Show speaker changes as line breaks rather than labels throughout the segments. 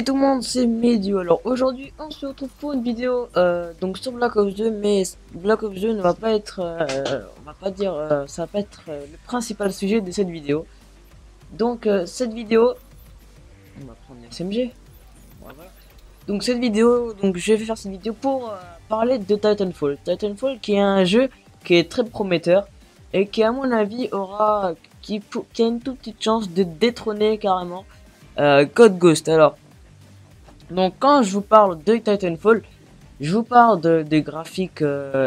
tout le monde, c'est Medio. Alors aujourd'hui, on se retrouve pour une vidéo donc sur Black Ops 2, mais Black Ops 2 ne va pas être, on va pas dire, ça va pas être le principal sujet de cette vidéo. Donc cette vidéo, on va prendre une SMG. Voilà. Donc cette vidéo, donc je vais faire cette vidéo pour parler de Titanfall. Titanfall qui est un jeu qui est très prometteur et qui à mon avis aura, qui a une toute petite chance de détrôner carrément Code Ghost. Alors, donc quand je vous parle de Titanfall, je vous parle de graphiques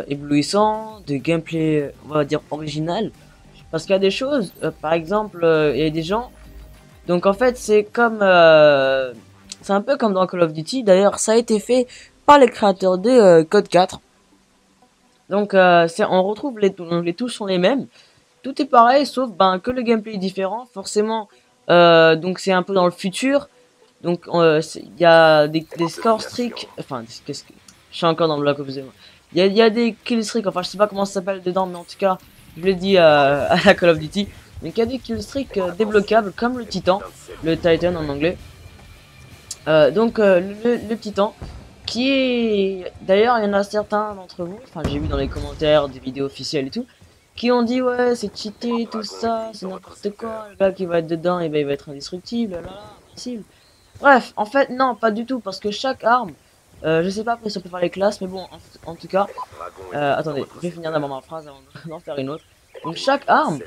éblouissants, de gameplay, on va dire original, parce qu'il y a des choses, par exemple, il y a des gens, donc en fait c'est comme, c'est un peu comme dans Call of Duty, d'ailleurs ça a été fait par les créateurs de Code 4, donc on retrouve les touches sont les mêmes, tout est pareil sauf que le gameplay est différent, forcément, donc c'est un peu dans le futur. Donc il y a des score streaks, enfin qu'est-ce que je suis encore dans Black Ops 2. Il y a des kill streaks, enfin je sais pas comment ça s'appelle dedans, mais en tout cas je le dis à la Call of Duty. Donc il y a des kill streaks débloquables comme le Titan, le Titan en anglais. Le Titan qui est, d'ailleurs il y en a certains d'entre vous, enfin j'ai vu dans les commentaires des vidéos officielles et tout, qui ont dit ouais c'est cheaté tout ça, c'est n'importe quoi, le gars qui va être dedans et il va être indestructible, là là, impossible. Bref, en fait, non, pas du tout, parce que chaque arme, je sais pas après si on peut faire les classes, mais bon, en tout cas, attendez, je vais finir d'abord ma phrase avant d'en faire une autre. Donc chaque arme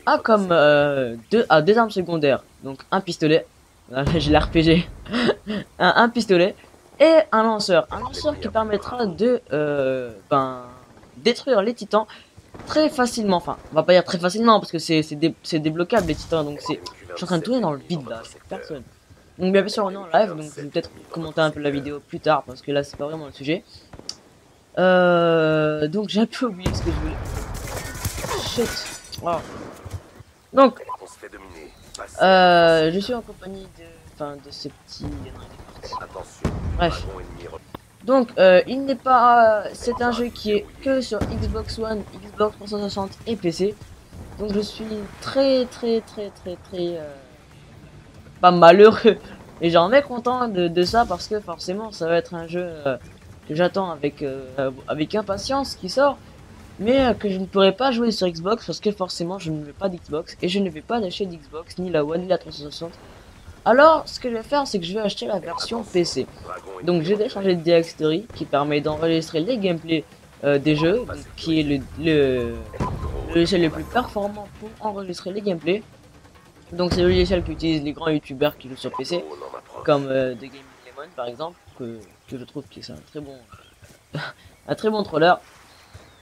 a comme deux armes secondaires, donc un pistolet, j'ai l'RPG, un pistolet et un lanceur qui permettra de détruire les titans très facilement. Enfin, on va pas dire très facilement parce que c'est débloquable les titans, donc c'est, je suis en train de tourner dans le vide là, c'est personne. Donc bien sûr on est en live, donc je vais peut-être commenter un peu la vidéo plus tard parce que là c'est pas vraiment le sujet. Donc j'ai un peu oublié ce que je voulais. Shit. Wow. Donc je suis en compagnie de ce petit. Bref. Donc il n'est pas. C'est un jeu qui est que sur Xbox One, Xbox 360 et PC. Donc je suis très pas malheureux et j'en ai content de ça parce que forcément ça va être un jeu que j'attends avec impatience qui sort, mais que je ne pourrai pas jouer sur Xbox parce que forcément je ne veux pas d'Xbox et je ne vais pas acheter d'Xbox ni la One ni la 360. Alors ce que je vais faire c'est que je vais acheter la version PC. Donc j'ai téléchargé DxTory qui permet d'enregistrer les gameplays des jeux, donc, qui est le logiciel le plus performant pour enregistrer les gameplays. Donc c'est le logiciel qu'utilisent les grands youtubeurs qui jouent sur PC, comme The Gaming Lemon par exemple, que je trouve que c'est un très bon un très bon troller.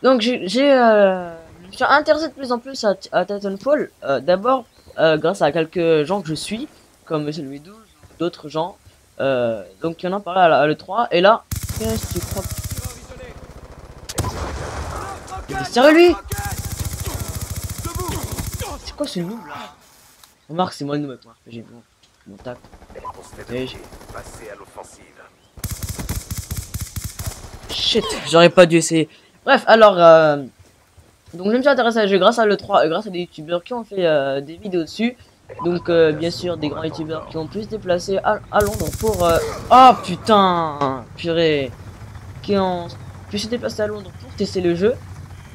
Donc je me suis intéressé de plus en plus à Titanfall, d'abord grâce à quelques gens que je suis, comme Monsieur Louis 12 ou d'autres gens. Donc il y en a parlé à l'E3, et là, qu'est-ce que tu crois? Il est sérieux lui? C'est quoi ce noob là? Remarque, c'est moi le noob avec moi. J'ai mon tac. Shit, j'aurais pas dû essayer. Bref, alors, donc je me suis intéressé à ce jeu grâce à l'E3, grâce à des youtubeurs qui ont fait des vidéos dessus. Donc, bien sûr, des grands youtubeurs qui ont pu se déplacer à Londres pour. Oh putain, purée, qui ont pu se déplacer à Londres pour tester le jeu.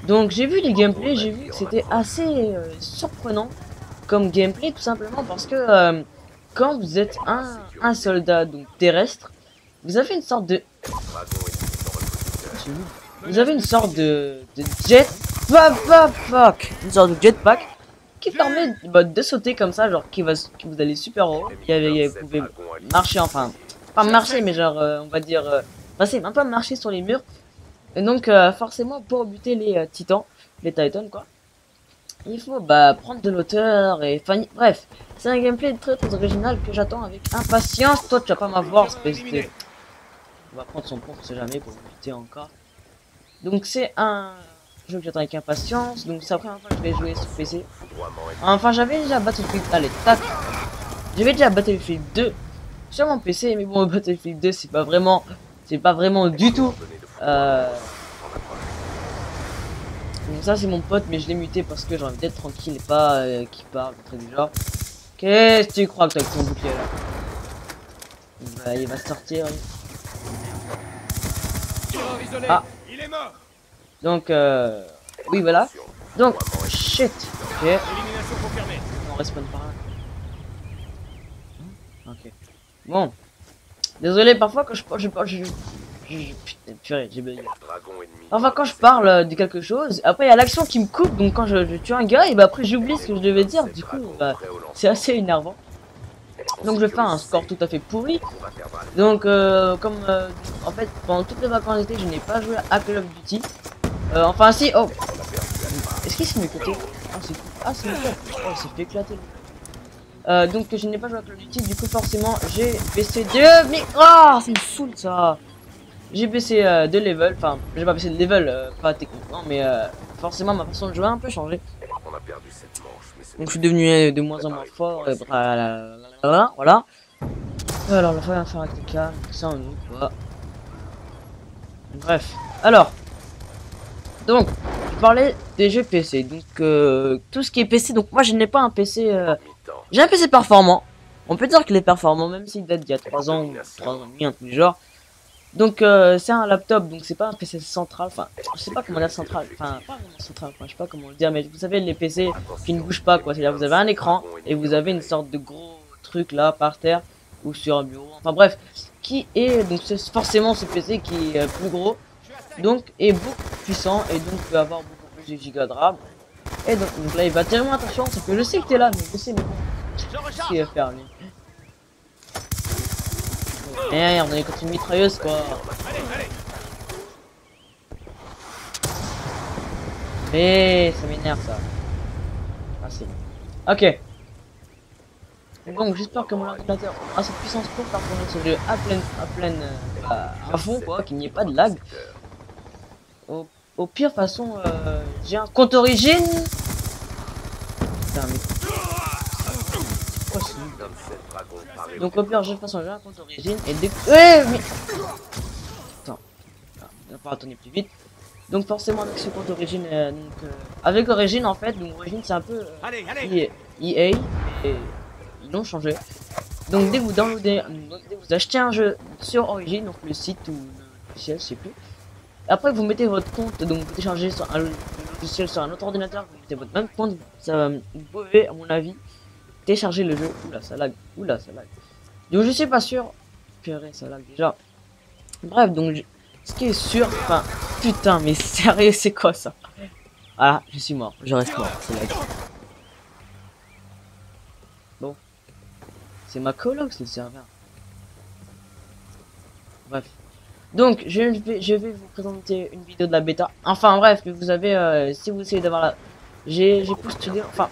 Donc, j'ai vu les gameplays, j'ai vu que c'était assez surprenant comme gameplay, tout simplement parce que quand vous êtes un soldat donc terrestre, vous avez une sorte de jet, une sorte de jetpack qui permet de sauter comme ça, genre qui vous allez super haut. Vous pouvez marcher, enfin pas marcher, mais genre on va dire passer un peu marcher sur les murs. Et donc forcément pour buter les titans, les titans quoi, il faut prendre de l'auteur et bref, c'est un gameplay très original que j'attends avec impatience. Toi tu vas pas m'avoir, espèce de... On va prendre son compte, on sait jamais, pour buter encore. Donc c'est un jeu que j'attends avec impatience. Donc c'est la première fois que je vais jouer sur PC. Enfin j'avais déjà Battlefield, allez tac, j'avais déjà Battlefield 2 sur mon PC, mais bon Battlefield 2 c'est pas vraiment du tout donc ça c'est mon pote, mais je l'ai muté parce que j'ai envie d'être tranquille et pas qui parle, très du genre. Qu'est-ce que tu crois que t'as avec ton bouclier là? Il va sortir.
Ah.
Il est mort.
Donc, oui, voilà. Donc, shit. Ok.
Élimination confirmée.
On respawn par là. Ok. Bon. Désolé, parfois quand putain, purée, j'ai bugué. Enfin, quand je parle de quelque chose, après il y a l'action qui me coupe, donc quand je tue un gars, et bah après j'oublie ce que je devais dire, du coup, bah, c'est assez énervant. Donc je fais un score tout à fait pourri. Donc, en fait, pendant toutes les vacances d'été, je n'ai pas joué à Call of Duty. Enfin, si, oh! Est-ce qu'il s'est éclaté? Ah, c'est nickel. Oh, il s'est fait éclater. Donc je n'ai pas joué à Call of Duty, du coup forcément j'ai baissé de... Mais ah, ça me saoule ça. J'ai baissé de level, enfin j'ai pas baissé de level, pas techniquement, mais forcément ma façon de jouer a un peu changé. Donc je suis devenu de moins en moins fort, et voilà. Alors la fois on va faire un TK, ça en nous quoi. Bref, alors, donc je parlais des jeux PC, donc tout ce qui est PC, donc moi je n'ai pas un PC... J'ai un PC performant. On peut dire qu'il est performant, même s'il date d'il y a 3 ans ou 3 ans et demi, un truc du genre. Donc c'est un laptop, donc c'est pas un PC central. Enfin, je sais pas comment dire central. Enfin, pas vraiment central, enfin, je sais pas comment le dire, mais vous savez, les PC qui ne bougent pas, quoi. C'est-à-dire vous avez un écran et vous avez une sorte de gros truc là par terre ou sur un bureau. Enfin bref, qui est donc c'est forcément ce PC qui est plus gros, donc est beaucoup plus puissant et donc peut avoir beaucoup plus de gigas de RAM. Et donc là il va tellement attention, c'est que je sais que t'es là, mais je sais mais bon. Qu'est-ce qu'il va faire lui? Merde, on est contre une mitrailleuse quoi. Mais ça m'énerve ça. Ah c'est bon. Ok. Donc j'espère que mon ordinateur a cette puissance pour faire tourner ce jeu à fond quoi, qu'il n'y ait pas de lag. Au pire façon, j'ai un compte origine. Putain mais... Donc au pire, de toute façon, j'ai un compte origine et dès que... Ouais, mais... Attends. On va pas retourner plus vite. Donc forcément avec ce compte origine, avec origine en fait, donc origine c'est un peu EA, et ils l'ont changé. Donc dès que vous downloadez, dès que vous achetez un jeu sur origine, donc le site ou le logiciel, je sais plus. Après vous mettez votre compte, donc vous téléchargez sur un logiciel sur un autre ordinateur, vous mettez votre même compte, ça, vous pouvez à mon avis télécharger le jeu. Oula ça lag, oula ça lag. Donc je suis pas sûr. Purée ça lag déjà. Bref donc ce qui est sûr, enfin putain mais sérieux c'est quoi ça? Ah je suis mort, je reste mort, c'est lag. Bon. C'est ma coloc le serveur. Bref. Donc je vais vous présenter une vidéo de la bêta. Enfin bref, que vous avez si vous essayez d'avoir la... J'ai postulé, enfin...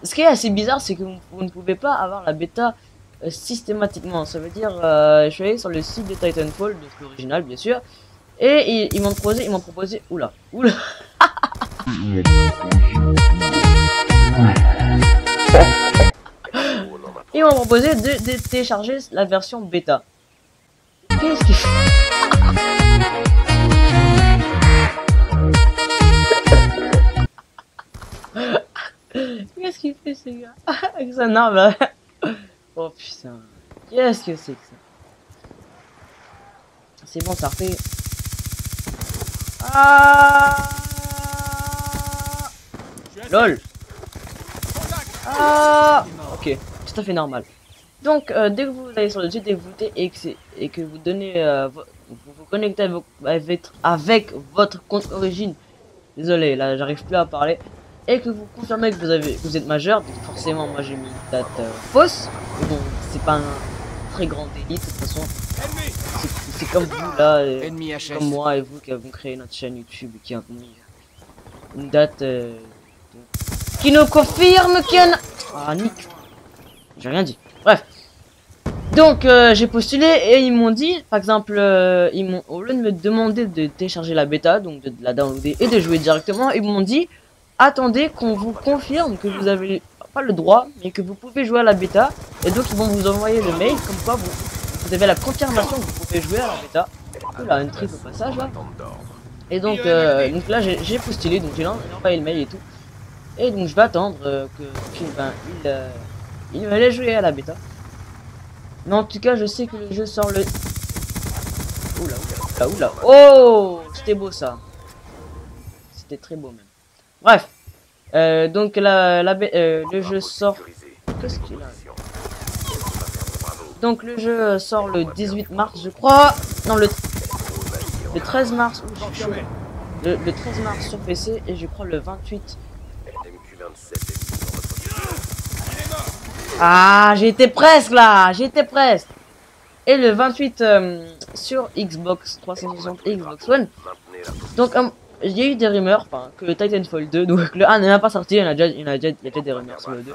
Ce qui est assez bizarre, c'est que vous ne pouvez pas avoir la bêta systématiquement. Ça veut dire, je suis allé sur le site de Titanfall, donc l'original bien sûr, et ils m'ont proposé, oula, ils m'ont proposé de télécharger la version bêta. Qu'est-ce qu'il fait? Qu'est-ce qu'il fait ce gars? Avec sa arme là. Oh putain. Qu'est-ce que c'est que ça? C'est bon, ça refait. Ah. LOL. Ah. Ok, tout à fait normal. Donc dès que vous allez sur le site et que vous donnez vous vous connectez avec votre compte origine. Désolé, là j'arrive plus à parler. Et que vous confirmez que vous êtes majeur, donc forcément moi j'ai mis une date fausse. Mais bon, c'est pas un très grand délit de toute façon. C'est comme vous là, comme moi et vous qui avons créé notre chaîne YouTube et qui avons mis une date qui nous confirme qu'il y en a... Ah nique. J'ai rien dit. Bref. Donc j'ai postulé et ils m'ont dit, par exemple, au lieu de me demander de télécharger la bêta, donc de la downloader et de jouer directement, ils m'ont dit attendez qu'on vous confirme que vous avez pas le droit, mais que vous pouvez jouer à la bêta. Et donc ils vont vous envoyer le mail comme quoi vous avez la confirmation que vous pouvez jouer à la bêta. Oula, une triple au passage là. Et donc là j'ai postulé, donc j'ai envoyé le mail et tout. Et donc je vais attendre il me laisse jouer à la bêta. Mais en tout cas, je sais que le jeu sort le... Oula, oula, oula, oula. Oh, c'était beau ça. C'était très beau même. Bref. Donc le jeu sort... Qu'est-ce qu'il a? Donc le jeu sort le 18 mars, je crois. Non, le 13 mars. Où je suis chaud. Le 13 mars sur PC et je crois le 28. Ah, j'étais presque là, j'étais presque. Et le 28 sur Xbox 360 et Xbox One. Donc il y a eu des rumeurs que Titanfall 2, donc le 1 n'est même pas sorti, il y a déjà des rumeurs sur le 2.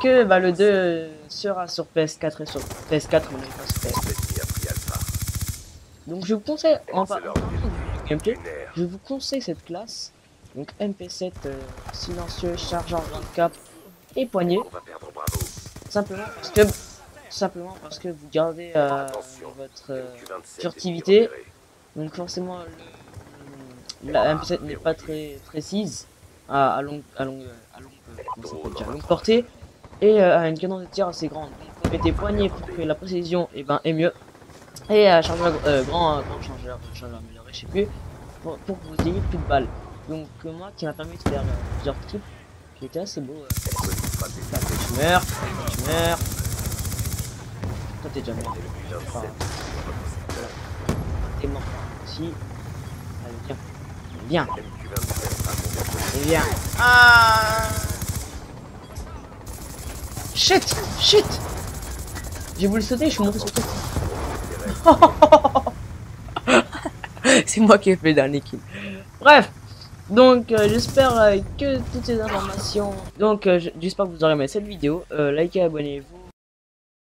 Que bah, le 2 sera sur PS4 et sur PS4 mais pas sur PS4. Donc je vous conseille, gameplay, je vous conseille cette classe. Donc MP7 silencieux, chargeur 24 et poignet. Simplement parce que vous gardez votre furtivité. Donc forcément la MP7 n'est pas très précise à longue portée et a une cadence de tir assez grande. Donc vous mettez poignet pour que la précision est mieux. Et chargeur grand chargeur amélioré, je sais plus, pour que vous ayez plus de balles. Donc moi qui m'a permis de faire plusieurs trips qui étaient assez beau. Tu meurs. Toi t'es déjà mort. Enfin, t'es mort aussi. Allez viens. Viens. Ah. Shit. J'ai voulu sauter, je suis monté sur toi. C'est moi qui ai fait le dernier kill. Bref, donc j'espère que toutes ces informations, donc j'espère que vous aurez aimé cette vidéo. Likez, abonnez-vous.